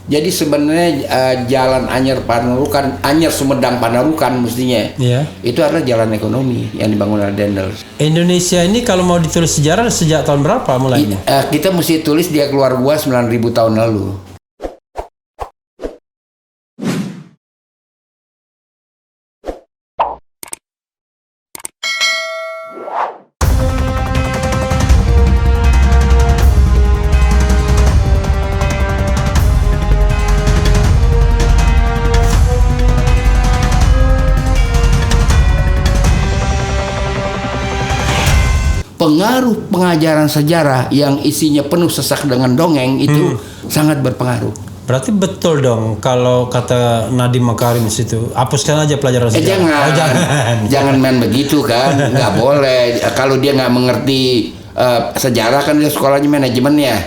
Jadi sebenarnya jalan Anyer Panarukan, Anyer Sumedang Panarukan mestinya. Iya. Itu adalah jalan ekonomi yang dibangun oleh Dendels. Indonesia ini kalau mau ditulis sejarah sejak tahun berapa mulainya? Kita mesti tulis dia keluar gua 9.000 tahun lalu. Pengaruh pengajaran sejarah yang isinya penuh sesak dengan dongeng itu sangat berpengaruh. Berarti betul dong kalau kata Nadiem Makarim situ, hapuskan aja pelajaran sejarah. Jangan main begitu kan, nggak boleh. Kalau dia nggak mengerti sejarah kan dia sekolahnya manajemen ya,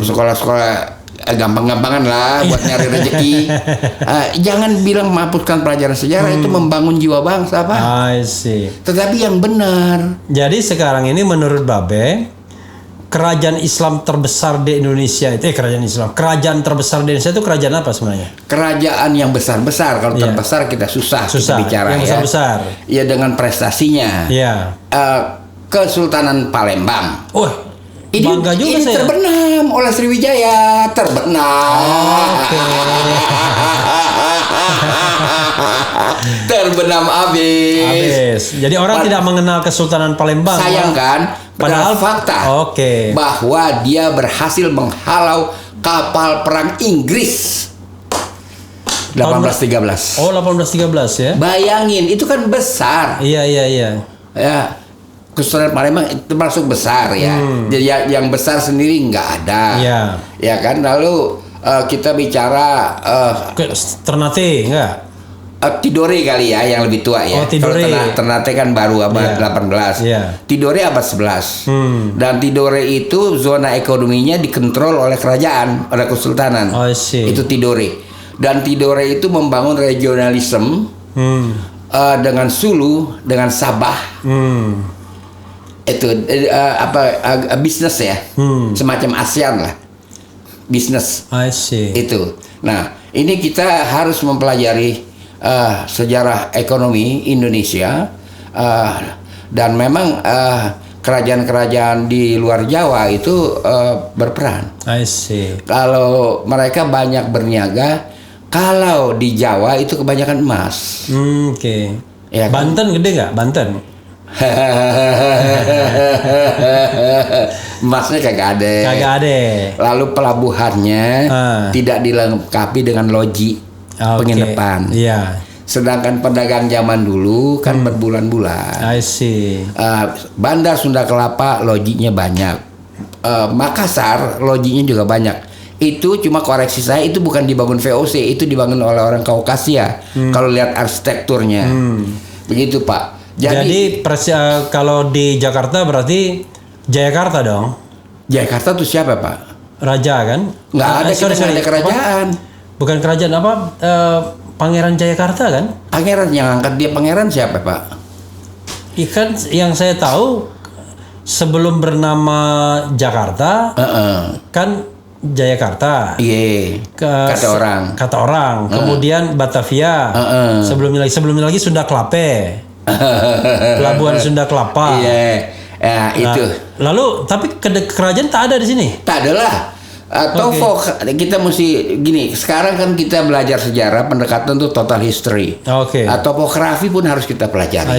sekolah-sekolah gampang-gampangan lah buat nyari rezeki. Jangan bilang menghapuskan pelajaran sejarah, itu membangun jiwa bangsa, Pak. I see. Tetapi yang benar. Jadi sekarang ini menurut Babe, kerajaan Islam terbesar di Indonesia itu kerajaan terbesar di Indonesia itu kerajaan apa sebenarnya? Kerajaan yang besar-besar. Kalau terbesar kita susah kita bicara yang besar-besar. Ya dengan prestasinya. Iya. Kesultanan Palembang. Bangga juga ini saya. Terbenam oleh Sriwijaya, terbenam. Terbenam habis. Jadi orang tidak mengenal Kesultanan Palembang. Sayang kan? Padahal fakta bahwa dia berhasil menghalau kapal perang Inggris 1813. 1813 ya. Bayangin, itu kan besar. Iya. Ya. Kesultanan Palembang itu termasuk besar ya. Jadi yang besar sendiri nggak ada. Iya. Ya kan. Lalu kita bicara Ternate enggak? Tidore kali ya yang lebih tua ya. Tidore. Ternate kan baru abad 18. Tidore abad 11. Dan Tidore itu zona ekonominya dikontrol oleh kerajaan, oleh kesultanan. Itu Tidore. Dan Tidore itu membangun regionalisme dengan Sulu, dengan Sabah. Itu bisnis ya, semacam ASEAN lah, bisnis. Itu. Nah, ini kita harus mempelajari sejarah ekonomi Indonesia, dan memang kerajaan-kerajaan di luar Jawa itu berperan. Kalau mereka banyak berniaga, kalau di Jawa itu kebanyakan emas. Ya kan? Banten gede nggak? Banten? Emasnya kagak ada. Lalu pelabuhannya tidak dilengkapi dengan loji penginapan. Sedangkan pedagang zaman dulu kan berbulan-bulan. Bandar Sunda Kelapa lojinya banyak. Makassar lojinya juga banyak. Itu cuma koreksi saya, itu bukan dibangun VOC, itu dibangun oleh orang Kaukasia. Kalau lihat arsitekturnya, begitu Pak. Jadi kalau di Jakarta berarti Jayakarta dong. Jayakarta tuh siapa Pak? Raja kan? Nggak ada, ada kerajaan. Bukan kerajaan apa? Pangeran Jayakarta kan? Pangeran yang angkat dia pangeran siapa Pak? Ikan yang saya tahu sebelum bernama Jakarta kan Jayakarta. Kata orang. Kemudian Batavia. Sebelumnya lagi Sunda Kelapa. Pelabuhan Sunda Kelapa. Itu. Lalu tapi kerajaan tak ada di sini. Tak ada lah. Kita mesti gini. Sekarang kan kita belajar sejarah, pendekatan tuh total history. Topografi pun harus kita pelajari.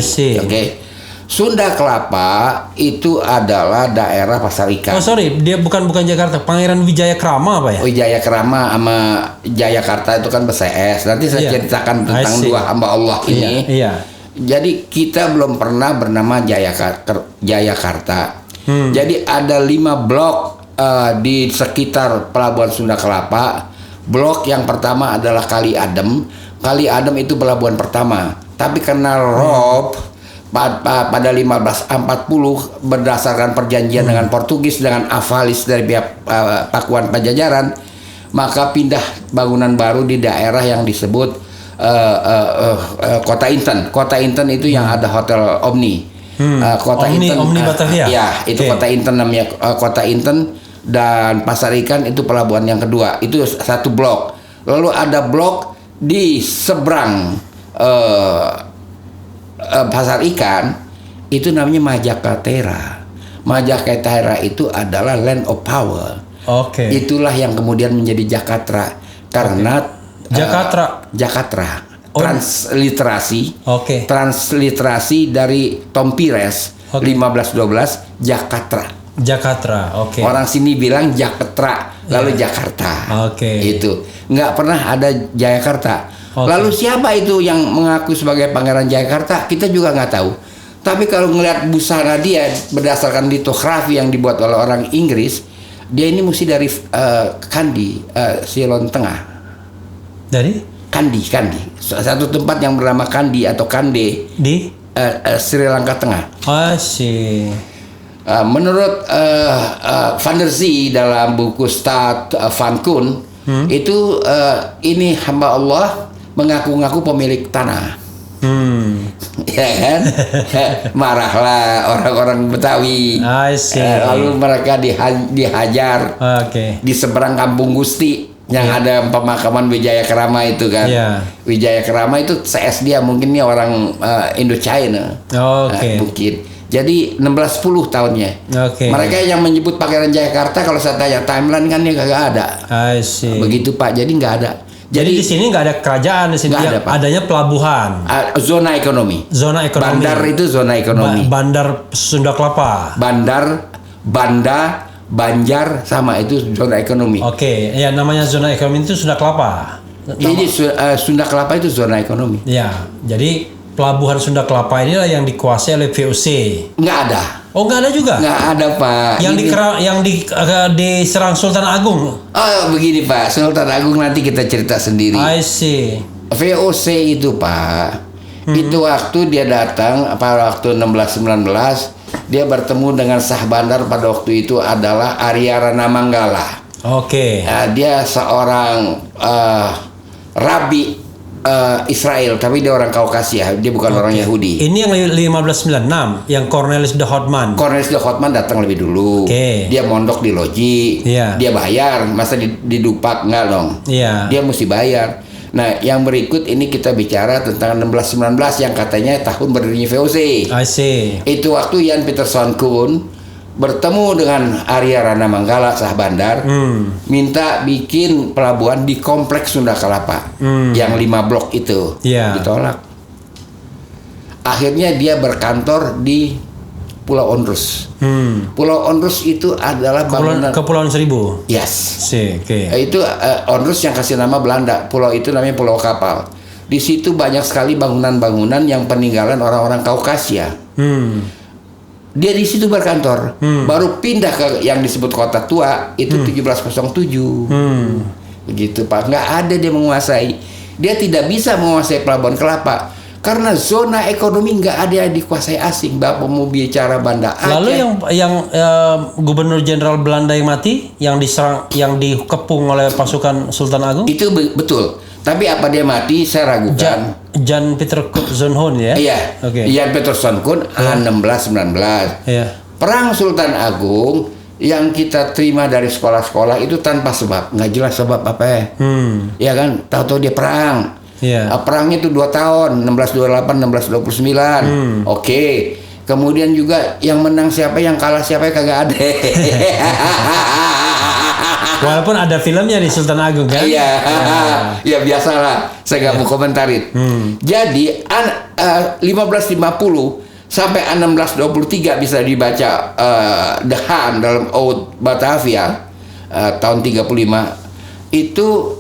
Sunda Kelapa itu adalah daerah pasar ikan. Dia bukan Jakarta. Pangeran Wijayakrama apa ya? Wijayakrama sama Jayakarta itu kan BCS. Nanti saya ceritakan tentang dua hamba Allah ini. Jadi kita belum pernah bernama Jayakarta. Jadi ada 5 blok di sekitar Pelabuhan Sunda Kelapa. Blok yang pertama adalah Kali Adem. Kali Adem itu pelabuhan pertama. Tapi karena Rob pada 1540 berdasarkan perjanjian dengan Portugis dengan Avalis dari pihak Pakuan Pajajaran, maka pindah bangunan baru di daerah yang disebut Kota Inten. Kota Inten itu yang ada Hotel Omni. Kota Inten, Omni Batavia. Ya, itu Kota Inten namanya. Kota Inten dan Pasar Ikan itu pelabuhan yang kedua. Itu satu blok. Lalu ada blok di seberang Pasar Ikan, itu namanya Majakatera. Majakatera itu adalah land of power. Oke. Itulah yang kemudian menjadi Jakatra karena Jakatra. Transliterasi. Oke. Transliterasi dari Tom Pires 1512 Jakatra. Oke. Orang sini bilang Jakatra, lalu Jakarta. Oke. Itu nggak pernah ada Jayakarta. Lalu siapa itu yang mengaku sebagai Pangeran Jayakarta? Kita juga nggak tahu. Tapi kalau ngelihat busana dia berdasarkan litografi yang dibuat oleh orang Inggris, dia ini mesti dari Kandy, Ceylon Tengah. Dari? Kandy. Satu tempat yang bernama Kandy atau Kande di Sri Lanka Tengah. Sih. Menurut Van der Zee dalam buku Stad van Koen, itu ini hamba Allah mengaku-ngaku pemilik tanah. Ya kan? Marahlah orang-orang Betawi. Lalu mereka dihajar di seberang Kampung Gusti yang ada pemakaman Wijaya Krama itu kan. Wijaya Krama itu CS dia mungkin ini orang Indochina. Mungkin. Jadi 1610 tahunnya. Mereka yang menyebut Pangeran Jayakarta, kalau saya tanya timeline kan dia kagak ada. Begitu Pak. Jadi nggak ada. Jadi di sini nggak ada kerajaan, di sini adanya pelabuhan. Zona ekonomi. Bandar itu zona ekonomi. Bandar Sunda Kelapa. Banda, Banjar sama itu zona ekonomi. Ya namanya zona ekonomi itu Sunda Kelapa. Jadi Sunda Kelapa itu zona ekonomi. Ya, jadi pelabuhan Sunda Kelapa inilah yang dikuasai oleh VOC. Nggak ada. Oh, nggak ada juga? Nggak ada Pak. Yang diserang Sultan Agung. Begini Pak, Sultan Agung nanti kita cerita sendiri. I see. VOC itu Pak, itu waktu dia datang pada waktu 1619, dia bertemu dengan Shah Bandar pada waktu itu adalah Arya Rana Manggala. Dia seorang rabi Israel, tapi dia orang Kaukasia, dia bukan orang Yahudi. Ini yang 1596, yang Cornelis de Houtman. Cornelis de Houtman datang lebih dulu. Dia mondok di loji, dia bayar, masa didupak enggak dong? Dia mesti bayar. Nah, yang berikut ini kita bicara tentang 1619 yang katanya tahun berdirinya VOC. I see. Itu waktu Jan Pieterszoon Koen bertemu dengan Arya Rana Manggala Shah Bandar, minta bikin pelabuhan di kompleks Sunda Kelapa, yang 5 blok itu, ditolak. Akhirnya dia berkantor di Pulau Onrus. Pulau Onrus itu adalah bangunan Kepulauan Seribu. Yes. Itu Onrus yang kasih nama Belanda. Pulau itu namanya Pulau Kapal. Di situ banyak sekali bangunan-bangunan yang peninggalan orang-orang Kaukasia. Dia di situ berkantor, baru pindah ke yang disebut Kota Tua itu 1707. Begitu Pak, nggak ada dia menguasai. Dia tidak bisa menguasai Pelabuhan Kelapa karena zona ekonomi nggak ada yang dikuasai asing. Bapak mau bicara Banda Aceh. Lalu yang Gubernur Jenderal Belanda yang mati, yang diserang, yang dikepung oleh pasukan Sultan Agung? Itu betul. Tapi apa dia mati? Saya ragukan. Jan Pieterszoon Koen ya? Iya. Jan Pieterszoon Koen 1619. Perang Sultan Agung yang kita terima dari sekolah-sekolah itu tanpa sebab, nggak jelas sebab apa ya. Ya kan? Tahu-tahu dia perang. Perangnya itu 2 tahun, 1628, 1629. Kemudian juga yang menang siapa, yang kalah siapa kagak ada. Walaupun ada filmnya di Sultan Agung kan? Ya biasalah. Saya nggak mau komentarin. Jadi 1550 sampai 1623 bisa dibaca The Han dalam Oud Batavia tahun 35 itu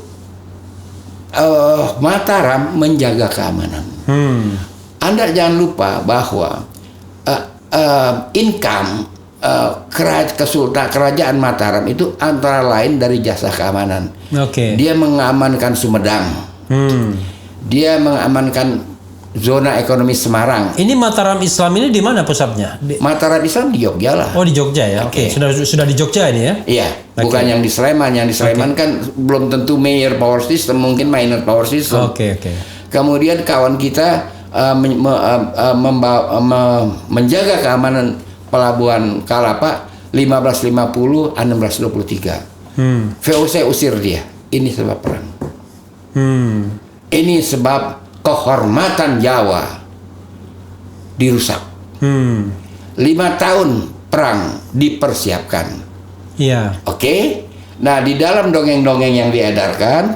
Mataram menjaga keamanan. Anda jangan lupa bahwa income kerajaan Mataram itu antara lain dari jasa keamanan. Dia mengamankan Sumedang. Dia mengamankan zona ekonomi Semarang. Ini Mataram Islam ini di mana pusatnya? Mataram Islam di Jogja lah. Oh, di Jogja ya. Sudah di Jogja ini ya? Iya, bukan yang di Sleman. Yang di Sleman kan belum tentu major power system, mungkin minor power system. Kemudian kawan kita menjaga keamanan Pelabuhan Kalapa 1550 1623. VOC usir dia. Ini sebab perang. Ini sebab kehormatan Jawa dirusak. 5 tahun perang dipersiapkan. Iya. Oke. Nah, di dalam dongeng-dongeng yang diedarkan,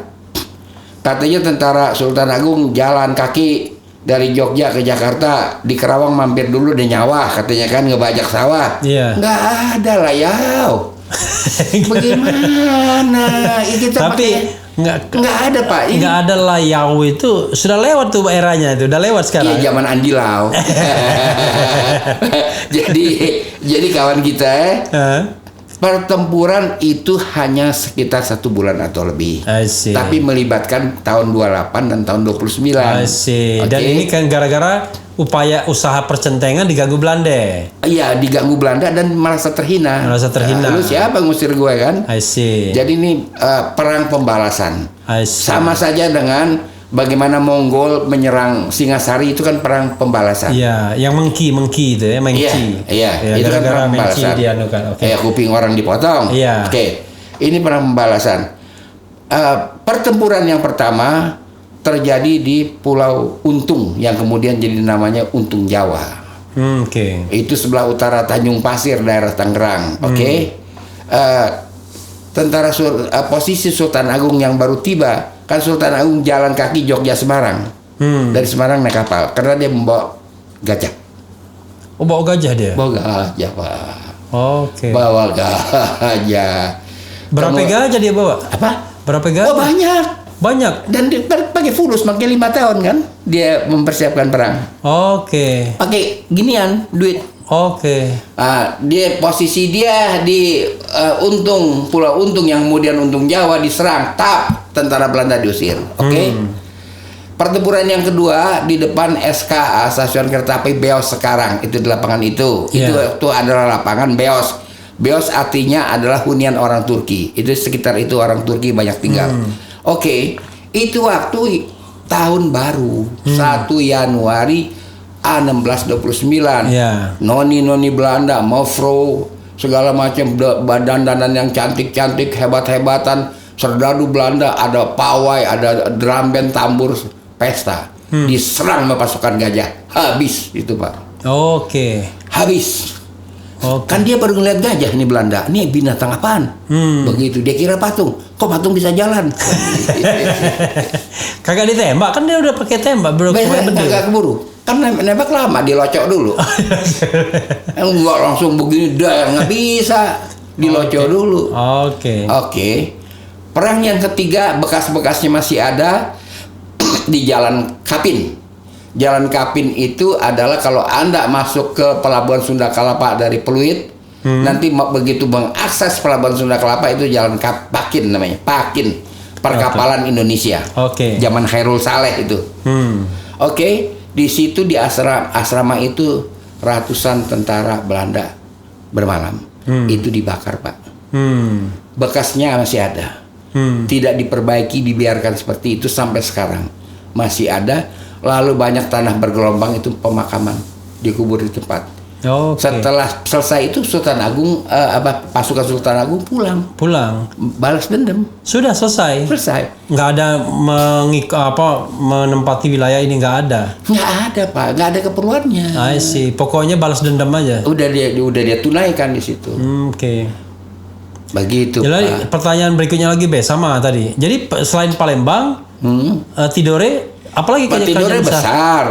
katanya tentara Sultan Agung jalan kaki dari Jogja ke Jakarta, di Kerawang mampir dulu deh nyawa, katanya kan ngebajak sawah. Iya. Nggak ada lah yau. Bagaimana? Tapi nggak ada Pak. Nggak ada layau itu sudah lewat tuh eranya itu, udah lewat sekarang. Iya, zaman Andi Lau. jadi kawan kita pertempuran itu hanya sekitar 1 bulan atau lebih. Tapi melibatkan tahun 28 dan tahun 29. Okay. Dan ini kan gara-gara upaya usaha percentengan diganggu Belanda. Iya, diganggu Belanda dan merasa terhina. Lu siapa ngusir gue kan? Jadi ini perang pembalasan. Sama saja dengan bagaimana Mongol menyerang Singasari, itu kan perang pembalasan. Iya, yang mengki itu ya, mengki. Iya, itu kan perang pembalasan. Kayak kuping orang dipotong. Iya. Oke. Ini perang pembalasan. Pertempuran yang pertama terjadi di Pulau Untung yang kemudian jadi namanya Untung Jawa. Itu sebelah utara Tanjung Pasir, daerah Tangerang. Posisi Sultan Agung yang baru tiba, kan Sultan Agung jalan kaki Jogja Semarang. Dari Semarang naik kapal karena dia membawa gajah. Oh, bawa gajah dia? Bawa gajah, Pak. Bawa gajah. Berapa gajah dia bawa? Apa? Berapa gajah? Oh, banyak. Dan dia pakai fulus, pakai 5 tahun kan dia mempersiapkan perang. Pakai ginian duit. Dia posisi dia di Pulau Untung yang kemudian Untung Jawa diserang, tentara Belanda diusir. Pertempuran yang kedua di depan SKA, Stasiun Kereta Api Beos sekarang, itu di lapangan itu. Itu adalah lapangan Beos. Beos artinya adalah hunian orang Turki. Itu sekitar itu orang Turki banyak tinggal. Itu waktu tahun baru 1 Januari 1629. Noni Belanda, Mofro, segala macam dandanan yang cantik-cantik, hebat-hebatan, serdadu Belanda, ada pawai, ada drum band, tambur, pesta. Diserang sama pasukan gajah. Habis itu, Pak. Habis. Kan dia baru ngeliat gajah ini Belanda. Ini binatang apaan? Begitu dia kira patung. Kok patung bisa jalan? Kagak ditembak, kan dia udah pakai tembak. Kagak keburu. Kan nembak lama, dilocok dulu. Enggak langsung begini, nggak bisa. Dilocok dulu. Perang yang ketiga, bekas-bekasnya masih ada di Jalan Kapin. Jalan Kapin itu adalah kalau Anda masuk ke Pelabuhan Sunda Kelapa dari Pluit, nanti begitu mengakses Pelabuhan Sunda Kelapa itu Jalan Pakin namanya, Pakin, Perkapalan Indonesia. Zaman Khairul Saleh itu. Di situ di asrama itu ratusan tentara Belanda bermalam. Itu dibakar, Pak. Bekasnya masih ada. Tidak diperbaiki, dibiarkan seperti itu sampai sekarang. Masih ada. Lalu banyak tanah bergelombang, itu pemakaman, dikubur di tempat. Setelah selesai itu Sultan Agung pasukan Sultan Agung pulang balas dendam. Sudah selesai. Nggak ada menempati wilayah ini, nggak ada, Pak, nggak ada keperluannya. Pokoknya balas dendam aja. Udah dia tunaikan di situ. Begitu. Jadi pertanyaan berikutnya lagi sama tadi. Jadi selain Palembang, Tidore, apalagi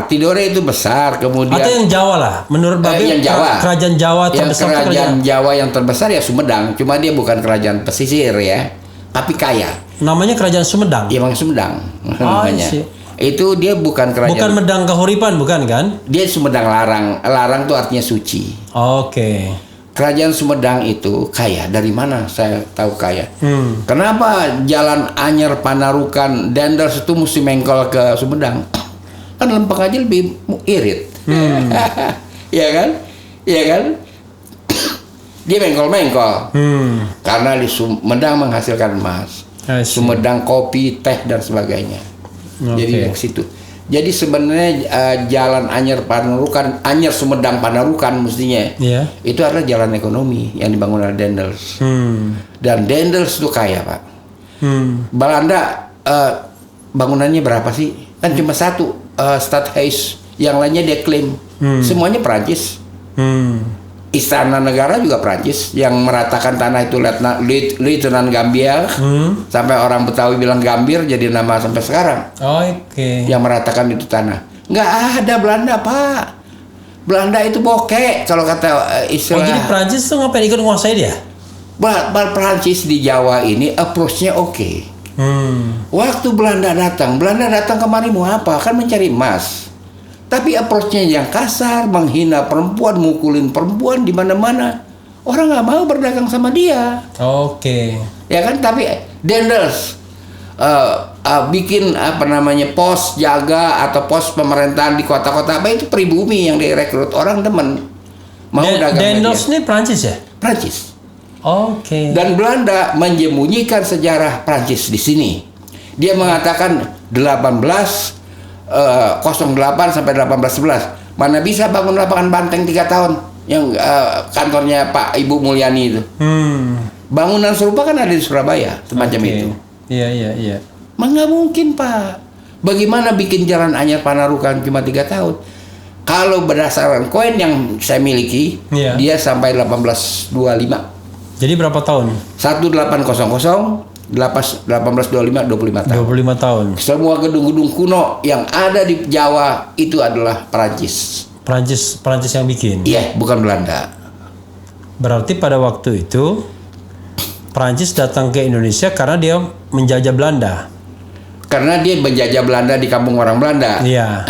Tidore itu besar. Kemudian atau yang Jawa lah, menurut Babe, yang Jawa, kerajaan Jawa terbesar. Kerajaan Jawa yang terbesar ya Sumedang, cuma dia bukan kerajaan pesisir ya, tapi kaya. Namanya kerajaan Sumedang. Iya, Sumedang namanya. Itu dia bukan kerajaan. Bukan Medang Kahuripan, bukan kan? Dia Sumedang Larang. Larang tuh artinya suci. Kerajaan Sumedang itu kaya. Dari mana saya tahu kaya? Kenapa Jalan Anyer, Panarukan, Dendels itu mesti mengkol ke Sumedang? Kan Lempeng aja lebih irit. Iya kan? Dia mengkol-mengkol. Karena di Sumedang menghasilkan emas. Sumedang kopi, teh dan sebagainya. Jadi dari situ. Jadi sebenarnya jalan Anyer Panarukan, Anyer Sumedang Panarukan mestinya itu adalah jalan ekonomi yang dibangun oleh Daendels. Dan Daendels itu kaya, Pak. Belanda bangunannya berapa sih? Kan cuma satu, Stadhuis, yang lainnya dia klaim. Semuanya Prancis. Istana Negara juga Prancis, yang meratakan tanah itu Lieutenant Gambier. Sampai orang Betawi bilang Gambir jadi nama sampai sekarang. Yang meratakan itu tanah. Nggak ada Belanda, Pak. Belanda itu bokek kalau kata istilah. Jadi Prancis tuh ngapain ikut menguasai dia? Prancis di Jawa ini approach-nya oke. Waktu Belanda datang kemari mau apa? Kan mencari emas. Tapi approach-nya yang kasar, menghina perempuan, mukulin perempuan di mana-mana. Orang nggak mau berdagang sama dia. Ya kan? Tapi Daendels bikin pos jaga atau pos pemerintahan di kota-kota apa itu pribumi yang direkrut orang demen. Mau dagang. Daendels ini Prancis ya? Prancis. Dan Belanda menyembunyikan sejarah Prancis di sini. Dia mengatakan 08 sampai 1811. Mana bisa bangun lapangan banteng 3 tahun yang kantornya Pak Ibu Mulyani itu. Bangunan serupa kan ada di Surabaya semacam itu. Iya. Nggak mungkin, Pak. Bagaimana bikin jalan Anyer Panarukan cuma 3 tahun? Kalau berdasarkan koin yang saya miliki, dia sampai 1825. Jadi berapa tahun? 1800 1825 25 tahun. 25 tahun. Semua gedung-gedung kuno yang ada di Jawa itu adalah Prancis. Prancis yang bikin. Iya, bukan Belanda. Berarti pada waktu itu Prancis datang ke Indonesia karena dia menjajah Belanda. Karena dia menjajah Belanda di kampung orang Belanda. Iya.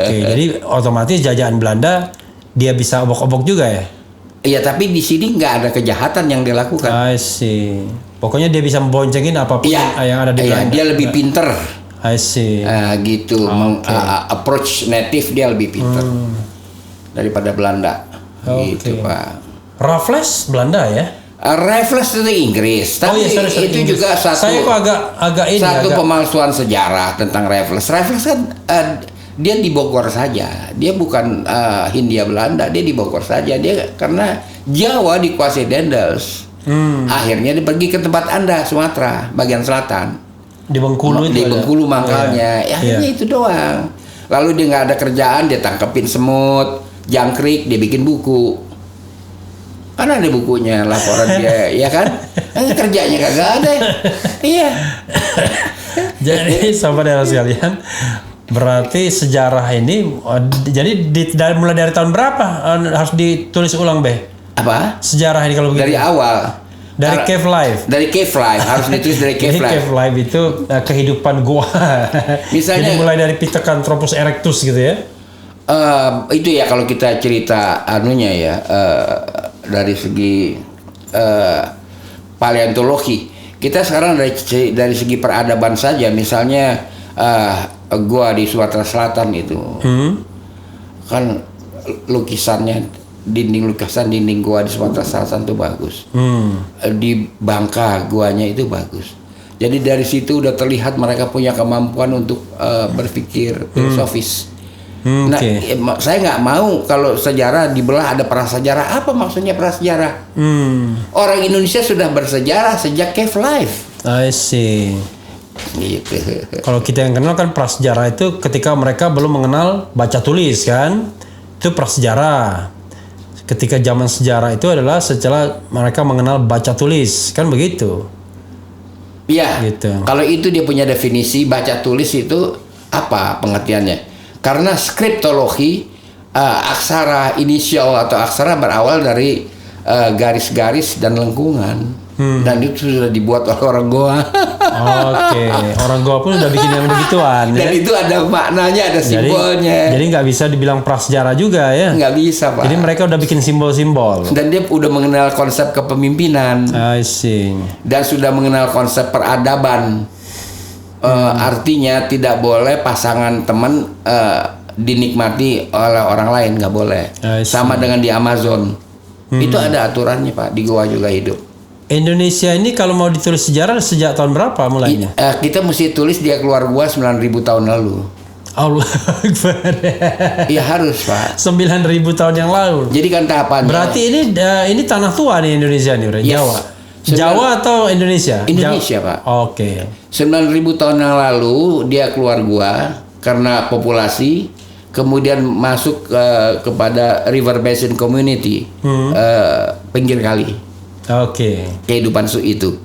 Jadi otomatis jajahan Belanda dia bisa obok-obok juga ya? Iya, tapi di sini nggak ada kejahatan yang dilakukan. I see. Pokoknya dia bisa memboncengin apapun yang ada di Belanda. Dia lebih pinter. I see. Gitu. Approach native dia lebih pinter daripada Belanda. Gitu, Pak. Raffles Belanda ya? Raffles itu Inggris. Tapi itu Inggris. Juga satu. Saya kok agak pemalsuan sejarah tentang Raffles. Raffles kan dia di Bogor saja. Dia bukan Hindia Belanda, dia di Bogor saja. Dia karena Jawa dikuasai Daendels. Akhirnya dia pergi ke tempat Anda, Sumatera, bagian selatan. Di Bengkulu itu. Di Bengkulu mangkalnya. Akhirnya itu doang. Lalu dia nggak ada kerjaan, dia tangkepin semut, jangkrik, dia bikin buku. Kan ada bukunya, laporan dia, ya kan? Kerjanya kagak ada. Iya. Jadi sahabat daerah sekalian, berarti sejarah ini mulai dari tahun berapa harus ditulis ulang, Be? Apa? Sejarah ini kalau begitu. Dari awal. Dari Cave Life. Dari Cave Life harus ditulis dari Cave Life. Cave Life itu kehidupan gua. Misalnya. Jadi mulai dari Pithecanthropus erectus gitu ya. Itu ya kalau kita cerita anunya ya dari segi paleontologi. Kita sekarang dari segi peradaban saja, misalnya gua di Sumatera Selatan itu kan dinding gua di Sumatera Selatan itu bagus. Di Bangka guanya itu bagus. Jadi dari situ udah terlihat mereka punya kemampuan untuk berpikir filosofis. Nah, saya nggak mau kalau sejarah dibelah ada prasejarah. Apa maksudnya prasejarah? Orang Indonesia sudah bersejarah sejak Cave Life. I see. Gitu. Kalau kita yang kenal kan prasejarah itu ketika mereka belum mengenal baca tulis kan, itu prasejarah. Ketika zaman sejarah itu adalah setelah mereka mengenal baca tulis, kan begitu? Iya. Gitu. Kalau itu dia punya definisi baca tulis itu apa pengertiannya? Karena skriptologi aksara inisial atau aksara berawal dari garis-garis dan lengkungan. Dan itu sudah dibuat oleh orang Goa. Orang Goa pun udah bikin yang begituan. Dan itu ada maknanya, ada simbolnya. Jadi nggak bisa dibilang prasejarah juga ya? Nggak bisa, Pak. Jadi mereka udah bikin simbol-simbol. Dan dia udah mengenal konsep kepemimpinan. I see. Dan sudah mengenal konsep peradaban. Artinya tidak boleh pasangan teman dinikmati oleh orang lain, nggak boleh. Sama dengan di Amazon. Itu ada aturannya, Pak. Di Goa juga hidup. Indonesia ini kalau mau ditulis sejarah sejak tahun berapa mulainya? Kita mesti tulis dia keluar gua 9.000 tahun lalu. Allah Akbar. Iya harus Pak. 9.000 tahun yang lalu. Jadi kan tahapannya. Berarti ini tanah tua nih Indonesia nih, yes. Jawa. Jawa atau Indonesia? Indonesia Pak. Oke. 9.000 tahun yang lalu dia keluar gua karena populasi, kemudian masuk kepada River Basin Community, pinggir kali. Oke. Kehidupan itu.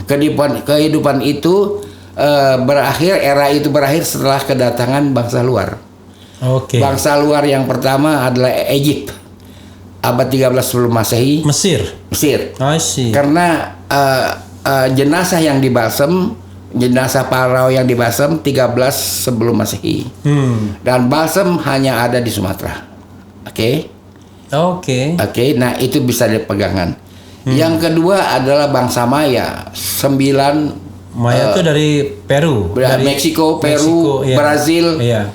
Kehidupan itu era itu berakhir setelah kedatangan bangsa luar. Oke. Bangsa luar yang pertama adalah Egypt, abad 13 sebelum Masehi. Mesir. I see. Karena jenazah yang dibalsem, jenazah Parao yang dibalsem 13 sebelum Masehi. Dan balsem hanya ada di Sumatera. Oke. Nah itu bisa dipegangan. Yang kedua adalah bangsa Maya. 9 Maya itu dari Peru, dari Meksiko, Peru, iya. Brazil, iya.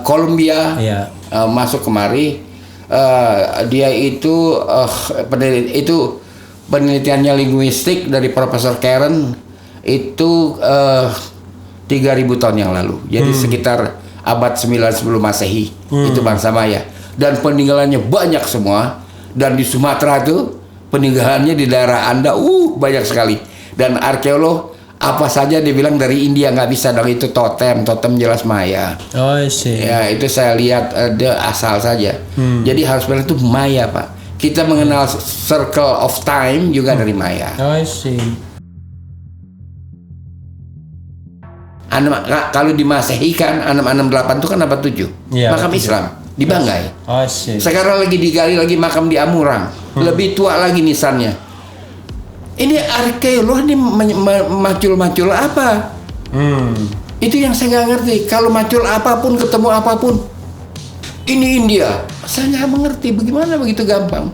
Kolombia, iya. Masuk kemari. Dia itu penelitiannya linguistik dari Profesor Karen itu 3.000 tahun yang lalu. Jadi sekitar abad 9 sebelum Masehi itu bangsa Maya. Dan peninggalannya banyak semua. Dan di Sumatera itu peninggalannya di daerah Anda banyak sekali. Dan arkeolog apa saja dibilang dari India nggak bisa dong, itu totem jelas Maya. I see. Ya itu saya lihat asal saja. Jadi harus bilang itu Maya Pak. Kita mengenal circle of time juga dari Maya. I see. Kalau di Masehi kan 668 itu kan abad 7. Ya, makam Islam di Banggai. I see. Sekarang lagi digali lagi makam di Amurang. Lebih tua lagi nisannya. Ini arkeolog ini macul-macul apa? Itu yang saya nggak ngerti. Kalau macul apapun, ketemu apapun, ini India. Saya nggak mengerti bagaimana begitu gampang.